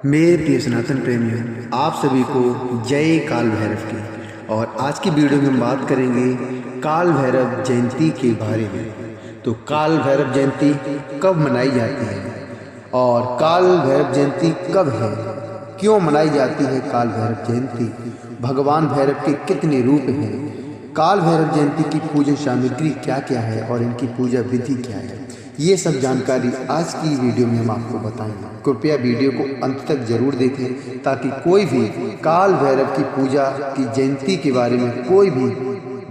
मेरे प्रिय सनातन प्रेमियों, आप सभी को जय काल भैरव की। और आज की वीडियो में हम बात करेंगे काल भैरव जयंती के बारे में। तो काल भैरव जयंती कब मनाई जाती है और काल भैरव जयंती कब है, क्यों मनाई जाती है काल भैरव जयंती, भगवान भैरव के कितने रूप हैं, काल भैरव जयंती की पूजन सामग्री क्या क्या है और इनकी पूजा विधि क्या है, ये सब जानकारी आज की वीडियो में हम आपको बताएंगे। कृपया वीडियो को अंत तक जरूर देखें ताकि कोई भी काल भैरव की पूजा की जयंती के बारे में कोई भी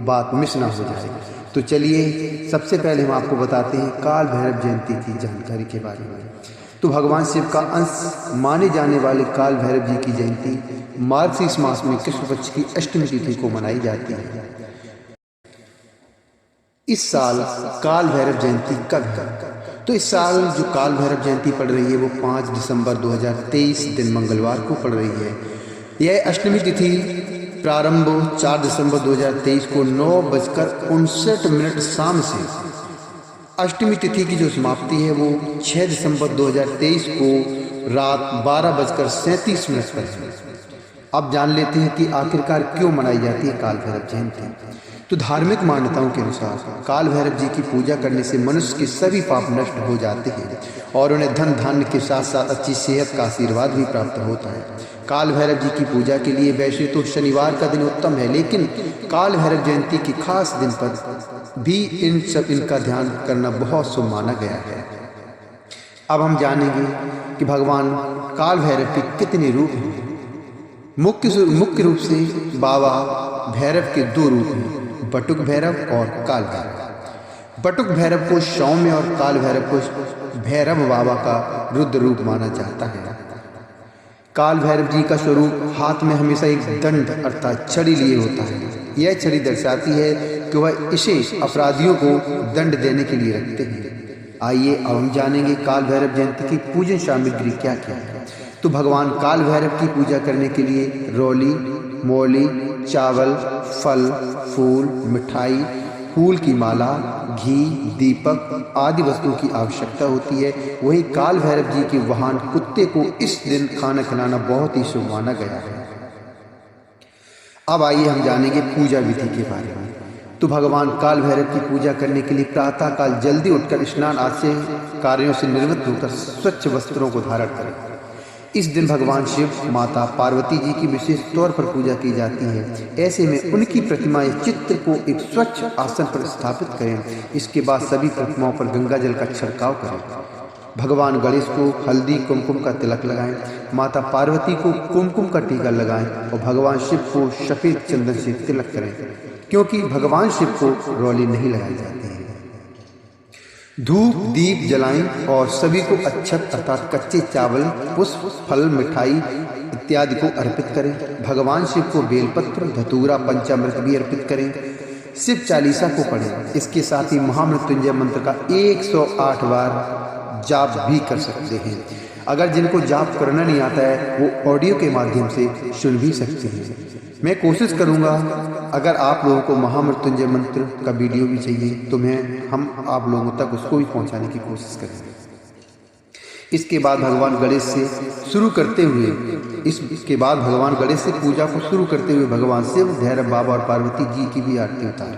बात मिस ना हो जाए। तो चलिए सबसे पहले हम आपको बताते हैं काल भैरव जयंती की जानकारी के बारे में। तो भगवान शिव का अंश माने जाने वाले काल भैरव जी की जयंती मार्गशीर्ष मास में कृष्ण पक्ष की अष्टमी तिथि को मनाई जाती है। इस साल काल भैरव जयंती कब है? तो इस साल जो काल भैरव जयंती पड़ रही है वो 5 दिसंबर 2023 दिन मंगलवार को पड़ रही है। यह अष्टमी तिथि प्रारंभ 4 दिसंबर 2023 को 9:59 शाम से, अष्टमी तिथि की जो समाप्ति है वो 6 दिसंबर 2023 को रात 12:37 पर है। अब जान लेते हैं कि आखिरकार क्यों मनाई जाती है काल भैरव जयंती। तो धार्मिक मान्यताओं के अनुसार काल भैरव जी की पूजा करने से मनुष्य के सभी पाप नष्ट हो जाते हैं और उन्हें धन धान्य के साथ साथ अच्छी सेहत का आशीर्वाद भी प्राप्त होता है। काल भैरव जी की पूजा के लिए वैसे तो शनिवार का दिन उत्तम है, लेकिन काल भैरव जयंती की खास दिन पर भी इनका ध्यान करना बहुत शुभ माना गया है। अब हम जानेंगे कि भगवान काल भैरव के कितने रूप हैं। मुख्य रूप से बाबा भैरव के 2 रूप हैं, बटुक भैरव और काल भैरव। बटुक भैरव को सौम्य और काल भैरव को भैरव बाबा का रुद्र रूप माना जाता है। काल भैरव जी का स्वरूप हाथ में हमेशा एक दंड अर्थात छड़ी लिए होता है। यह छड़ी दर्शाती है कि वह इसे अपराधियों को दंड देने के लिए रखते हैं। आइए अब हम जानेंगे काल भैरव जयंती की पूजन सामग्री क्या क्या है। तो भगवान काल भैरव की पूजा करने के लिए रोली, मौली, चावल, फल, फूल, मिठाई, फूल की माला, घी, दीपक आदि वस्तुओं की आवश्यकता होती है। वहीं काल भैरव जी के वाहन कुत्ते को इस दिन खाना खिलाना बहुत ही शुभ माना गया है। अब आइए हम जानेंगे पूजा विधि के बारे में। तो भगवान काल भैरव की पूजा करने के लिए प्रातः काल जल्दी उठकर स्नान आदि से कार्यों से निवृत्त होकर स्वच्छ वस्त्रों को धारण करें। इस दिन भगवान शिव, माता पार्वती जी की विशेष तौर पर पूजा की जाती है। ऐसे में उनकी प्रतिमा या चित्र को एक स्वच्छ आसन पर स्थापित करें। इसके बाद सभी प्रतिमाओं पर गंगा जल का छिड़काव करें। भगवान गणेश को हल्दी कुमकुम का तिलक लगाएं, माता पार्वती को कुमकुम का टीका लगाएं और भगवान शिव को सफेद चंदन से तिलक करें, क्योंकि भगवान शिव को रोली नहीं लगाई जाती है। धूप दीप जलाएं और सभी को अक्षत अर्थात कच्चे चावल, पुष्प, फल, मिठाई इत्यादि को अर्पित करें। भगवान शिव को बेलपत्र, धतूरा, पंचामृत भी अर्पित करें। शिव चालीसा को पढ़ें। इसके साथ ही महामृत्युंजय मंत्र का 108 बार जाप भी कर सकते हैं। अगर जिनको जाप करना नहीं आता है वो ऑडियो के माध्यम से सुन भी सकते हैं। मैं कोशिश करूंगा अगर आप लोगों को महामृत्युंजय मंत्र का वीडियो भी चाहिए तो हम आप लोगों तक उसको भी पहुंचाने की कोशिश करेंगे। इसके बाद भगवान गणेश से शुरू करते हुए पूजा को शुरू करते हुए भगवान शिव, भैरव बाबा और पार्वती जी की भी आरती उतारें।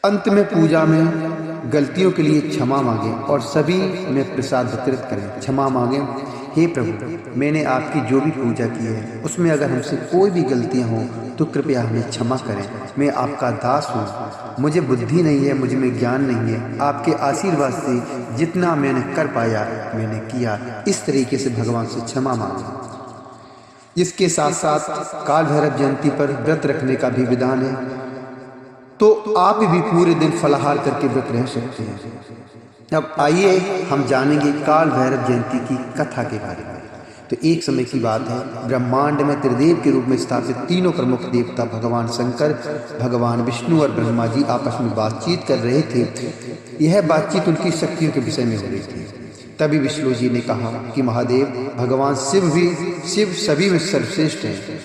अंत में पूजा में गलतियों के लिए क्षमा मांगें और सभी में प्रसाद वितरित करें। क्षमा मांगें, हे प्रभु, मैंने आपकी जो भी पूजा की है उसमें अगर हमसे कोई भी गलतियां हों तो कृपया हमें क्षमा करें। मैं आपका दास हूँ, मुझे बुद्धि नहीं है, मुझ में ज्ञान नहीं है। आपके आशीर्वाद से जितना मैंने कर पाया मैंने किया। इस तरीके से भगवान से क्षमा मांगें। इसके साथ साथ काल भैरव जयंती पर व्रत रखने का भी विधान है, तो आप भी पूरे दिन फलाहार करके व्रत रह सकते हैं। अब आइए हम जानेंगे काल भैरव जयंती की कथा के बारे में। तो एक समय की बात है, ब्रह्मांड में त्रिदेव के रूप में स्थापित तीनों प्रमुख देवता भगवान शंकर, भगवान विष्णु और ब्रह्मा जी आपस में बातचीत कर रहे थे। यह बातचीत उनकी शक्तियों के विषय में हो रही थी। तभी विष्णु जी ने कहा कि महादेव, भगवान शिव सभी में सर्वश्रेष्ठ हैं।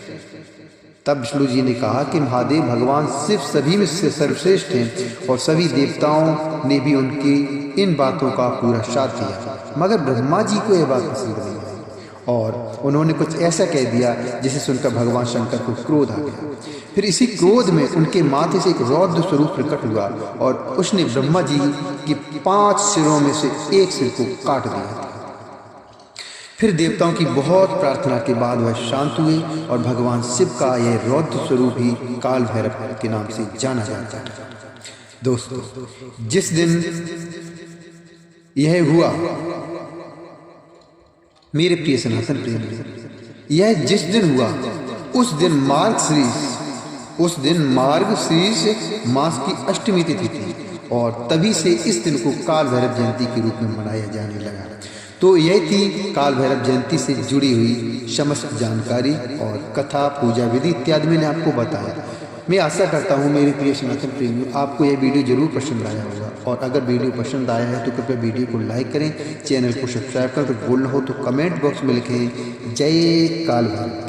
तब विष्णु जी ने कहा कि महादेव, भगवान शिव सभी में से सर्वश्रेष्ठ हैं और सभी देवताओं ने भी उनकी इन बातों का पूरा साथ दिया। मगर ब्रह्मा जी को यह बात पसंद नहीं आई। और उन्होंने कुछ ऐसा कह दिया जिसे सुनकर भगवान शंकर को क्रोध आ गया। फिर इसी क्रोध में उनके माथे से एक रौद्र स्वरूप प्रकट हुआ और उसने ब्रह्मा जी की 5 सिरों में से एक सिर को काट दिया। फिर देवताओं की बहुत प्रार्थना के बाद वह शांत हुए और भगवान शिव का यह रौद्र स्वरूप ही काल भैरव के नाम से जाना जाता है। दोस्तों, जिस दिन यह हुआ, मेरे प्रिय सनातन प्रेमी, यह जिस दिन हुआ उस दिन मार्गशीर्ष मास की अष्टमी तिथि थी और तभी से इस दिन को काल भैरव जयंती के रूप में मनाया जाने लगा। तो यह थी काल भैरव जयंती से जुड़ी हुई समस्त जानकारी और कथा, पूजा विधि इत्यादि मैंने आपको बताया। मैं आशा करता हूँ मेरे प्रिय सनातन प्रेमियों, आपको यह वीडियो जरूर पसंद आया होगा और अगर वीडियो पसंद आया है तो कृपया वीडियो को लाइक करें, चैनल को सब्सक्राइब करें। तो बोलना हो तो कमेंट बॉक्स में लिखें जय काल भैरव।